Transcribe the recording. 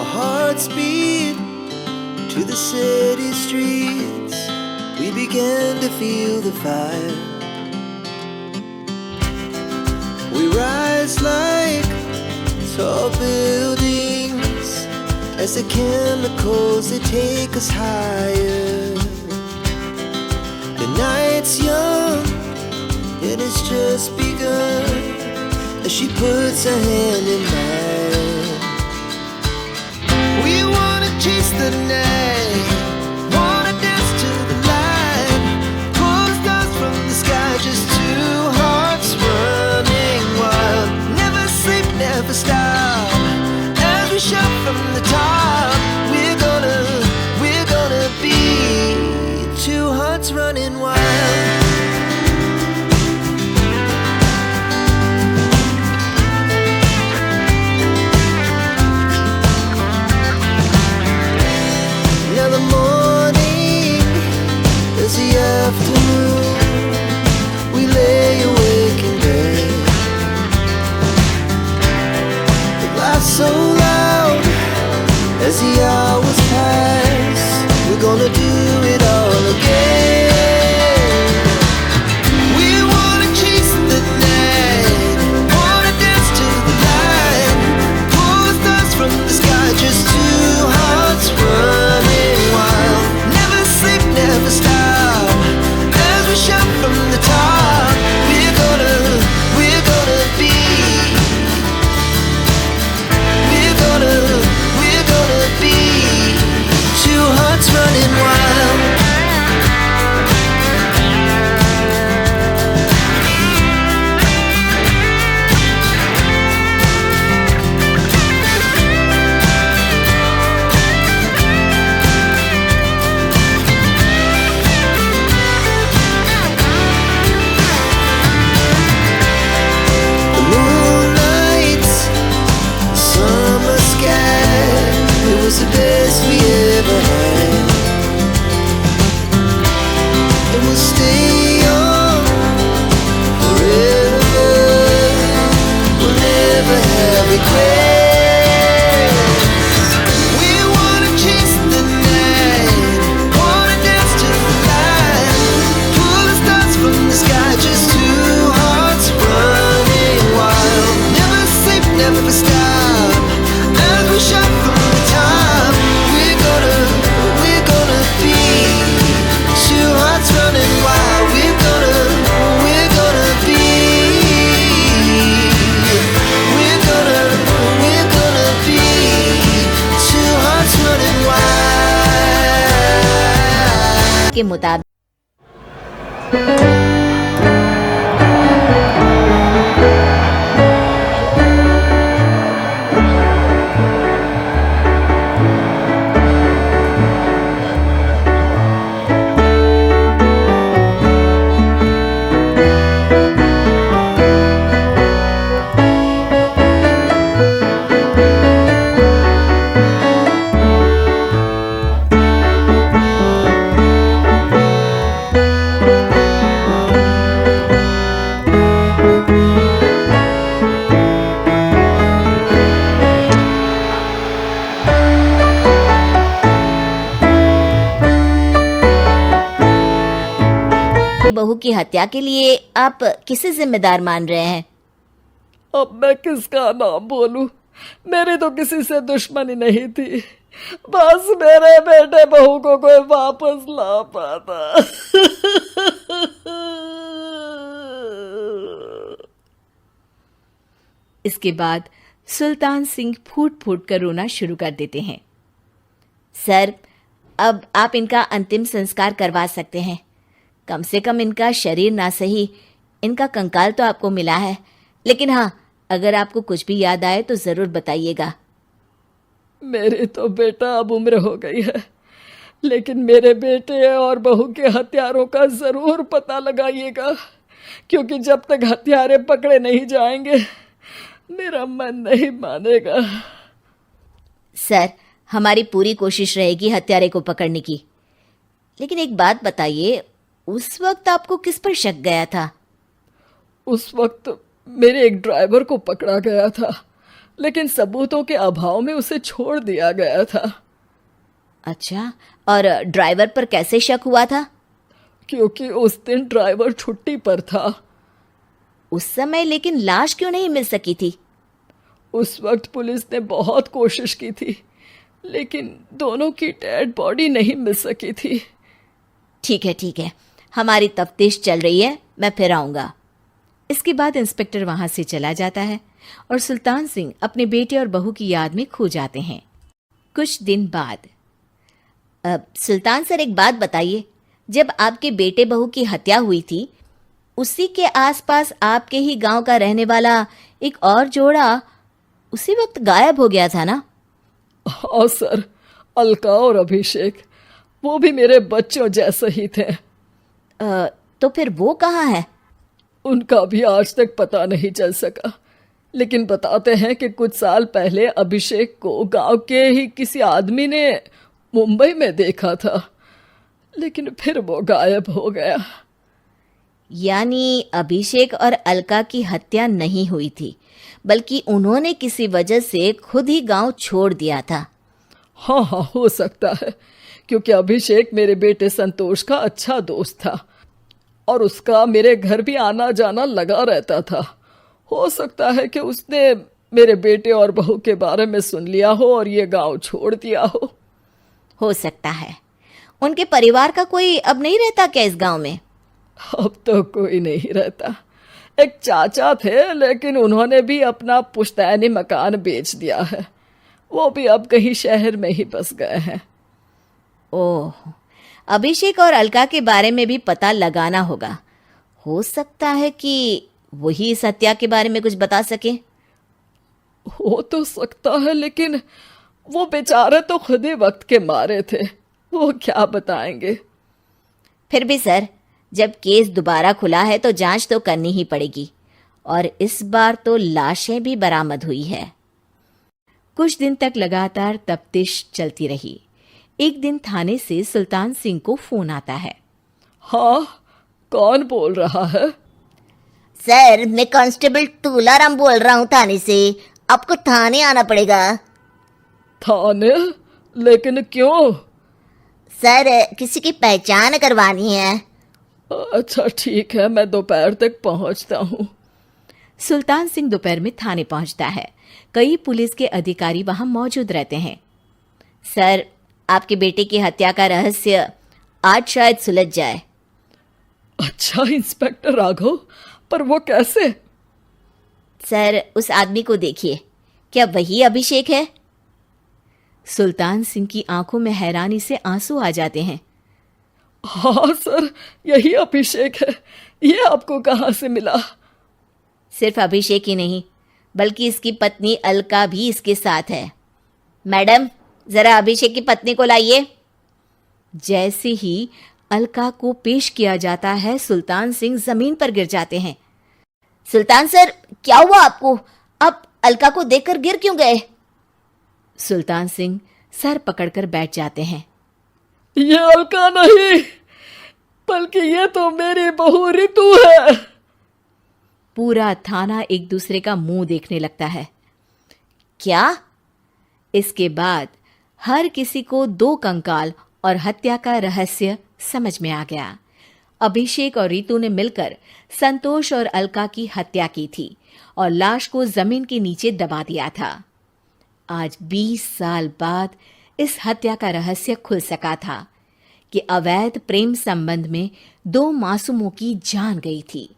Our hearts beat to the city streets. We began to feel the fire. We rise like tall buildings as the chemicals, they take us higher. The night's young and it's just begun as she puts her hand in mine. We wanna chase the night, wanna dance to the light, pull stars from the sky, just two hearts running wild. Never sleep, never stop, as we shout from the top. We're gonna be two hearts running wild. Now the morning is the afternoon. We lay awake in bed. The laughs so loud as the hours pass. We're gonna do it all again. We wanna chase the night, wanna dance to the light, pull the stars from the sky, just two hearts running wild. Never sleep, never stop, as we shout from the top. We're gonna be, we're gonna be two hearts running wild. The moonlight, summer sky, it was the best we ever had. And we'll stay young forever. We'll never have regrets. We wanna chase the night, wanna dance to the light, pull the stars from the sky, just two hearts running wild. Never sleep, never stop, as we shout from the top. We're gonna be two hearts running wild. We're gonna be, we're gonna be two hearts running wild. के मुताबिक बहू की हत्या के लिए आप किसे जिम्मेदार मान रहे हैं? अब मैं किसका नाम बोलूं? मेरी तो किसी से दुश्मनी नहीं थी, बस मेरे बेटे बहू को कोई वापस ला पाता। इसके बाद सुल्तान सिंह फूट फूट कर रोना शुरू कर देते हैं। सर, अब आप इनका अंतिम संस्कार करवा सकते हैं। कम से कम इनका शरीर ना सही, इनका कंकाल तो आपको मिला है, लेकिन हाँ, अगर आपको कुछ भी याद आए तो जरूर बताइएगा। मेरी तो बेटा अब उम्र हो गई है, लेकिन मेरे बेटे और बहू के हत्यारों का जरूर पता लगाइएगा, क्योंकि जब तक हत्यारे पकड़े नहीं जाएंगे मेरा मन नहीं मानेगा। सर, हमारी पूरी कोशिश रहेगी हत्यारे को पकड़ने की। लेकिन एक बात बताइए, उस वक्त आपको किस पर शक गया था? उस वक्त मेरे एक ड्राइवर को पकड़ा गया था, लेकिन सबूतों के अभाव में उसे छोड़ दिया गया था। अच्छा, और ड्राइवर पर कैसे शक हुआ था? क्योंकि उस दिन ड्राइवर छुट्टी पर था। उस समय लेकिन लाश क्यों नहीं मिल सकी थी? उस वक्त पुलिस ने बहुत कोशिश की थी, लेकिन दोनों की डेड बॉडी नहीं मिल सकी थी। ठीक है, हमारी तफ्तीश चल रही है, मैं फिर आऊंगा। इसके बाद इंस्पेक्टर वहां से चला जाता है और सुल्तान सिंह अपने बेटे और बहू की याद में खो जाते हैं। कुछ दिन बाद, सुल्तान सर एक बात बताइए, जब आपके बेटे बहू की हत्या हुई थी, उसी के आसपास आपके ही गांव का रहने वाला एक और जोड़ा उसी वक्त गायब हो गया था ना? हाँ सर, अलका और अभिषेक, वो भी मेरे बच्चों जैसे ही थे। तो फिर वो कहाँ है? उनका भी आज तक पता नहीं चल सका, लेकिन बताते हैं कि कुछ साल पहले अभिषेक को गांव के ही किसी आदमी ने मुंबई में देखा था, लेकिन फिर वो गायब हो गया। यानी अभिषेक और अलका की हत्या नहीं हुई थी, बल्कि उन्होंने किसी वजह से खुद ही गांव छोड़ दिया था। हाँ, हो सकता है, क्योंकि अभिषेक मेरे बेटे संतोष का अच्छा दोस्त था और उसका मेरे घर भी आना जाना लगा रहता था। हो सकता है कि उसने मेरे बेटे और बहू के बारे में सुन लिया हो और ये गांव छोड़ दिया हो सकता है। उनके परिवार का कोई अब नहीं रहता क्या इस गांव में? अब तो कोई नहीं रहता। एक चाचा थे, लेकिन उन्होंने भी अपना पुश्तैनी मकान बेच दिया है। वो भी अब कहीं शहर में ही बस गए हैं। ओह, अभिषेक और अलका के बारे में भी पता लगाना होगा। हो सकता है कि वही इस हत्या के बारे में कुछ बता सके। हो तो सकता है, लेकिन वो बेचारे तो खुद ही वक्त के मारे थे, वो क्या बताएंगे। फिर भी सर, जब केस दोबारा खुला है तो जांच तो करनी ही पड़ेगी, और इस बार तो लाशें भी बरामद हुई है। कुछ दिन तक लगातार तफ्तीश चलती रही। एक दिन थाने से सुल्तान सिंह को फोन आता है। हाँ, कौन बोल रहा है? सर, मैं कांस्टेबल तुलाराम बोल रहा हूँ थाने से। आपको थाने आना पड़ेगा। थाने? लेकिन क्यों? सर, किसी की पहचान करवानी है। अच्छा ठीक है, मैं दोपहर तक पहुंचता हूँ। सुल्तान सिंह दोपहर में थाने पहुंचता है। कई पुलिस के अधिकारी वहां मौजूद रहते हैं। सर, आपके बेटे की हत्या का रहस्य आज शायद सुलझ जाए। अच्छा इंस्पेक्टर राघव, पर वो कैसे? सर, उस आदमी को देखिए, क्या वही अभिषेक है? सुल्तान सिंह की आंखों में हैरानी से आंसू आ जाते हैं। हाँ सर, यही अभिषेक है। ये आपको कहाँ से मिला? सिर्फ अभिषेक ही नहीं, बल्कि इसकी पत्नी अलका भी इसके साथ है। मैडम, जरा अभिषेक की पत्नी को लाइए। जैसे ही अलका को पेश किया जाता है, सुल्तान सिंह जमीन पर गिर जाते हैं। सुल्तान सर, क्या हुआ आपको? आप अलका को देखकर गिर क्यों गए? सुल्तान सिंह सर पकड़कर बैठ जाते हैं। ये अलका नहीं, बल्कि ये तो मेरी बहू रितु है। पूरा थाना एक दूसरे का मुंह देखने लगता है। क्या? इसके बाद हर किसी को दो कंकाल और हत्या का रहस्य समझ में आ गया। अभिषेक और रितु ने मिलकर संतोष और अलका की हत्या की थी और लाश को जमीन के नीचे दबा दिया था। आज 20 साल बाद इस हत्या का रहस्य खुल सका था कि अवैध प्रेम संबंध में 2 मासूमों की जान गई थी।